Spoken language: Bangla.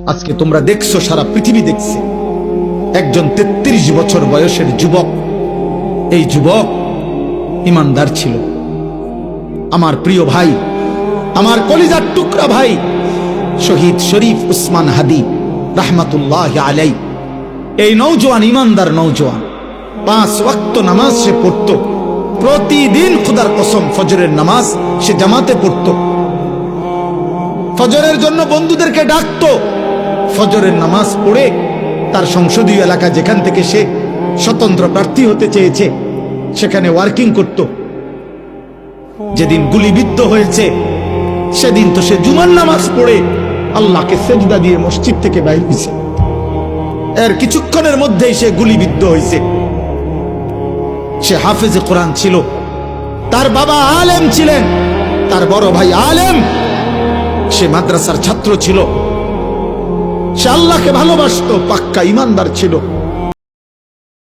আজকে তোমরা দেখছো, সারা পৃথিবী দেখছে, একজন 33 বছর বয়সের যুবক, এই যুবক ইমানদার ছিল। আমার প্রিয় ভাই, আমার কলিজার টুকরা ভাই, শহীদ শরীফ উসমান হাদি রাহমাতুল্লাহ আলাই, এই নওজোয়ান ইমানদার নওজোয়ান 5 ওয়াক্ত নামাজ সে পড়ত প্রতিদিন। খোদার কসম, ফজরের নামাজ সে জামাতে পড়ত, ফজরের জন্য বন্ধুদেরকে ডাকতো। ফজরের নামাজ পড়ে তার সংসদীয় এলাকা, যেখান থেকে সে স্বতন্ত্র প্রার্থী হতে চেয়েছে, সেখানে ওয়ার্কিং করত। যেদিন গুলিবিদ্ধ হয়েছে সেদিন তো সে জুমার নামাজ পড়ে আল্লাহকে সেজদা দিয়ে মসজিদ থেকে বাইর হয়েছে। এর কিছুক্ষণের মধ্যেই সে গুলিবিদ্ধ হয়েছে। সে হাফেজে কোরআন ছিল, তার বাবা আলেম ছিলেন, তার বড় ভাই আলেম, সে মাদ্রাসার ছাত্র ছিল, সে আল্লাহকে ভালোবাসতো, পাক্কা ইমানদার ছিল।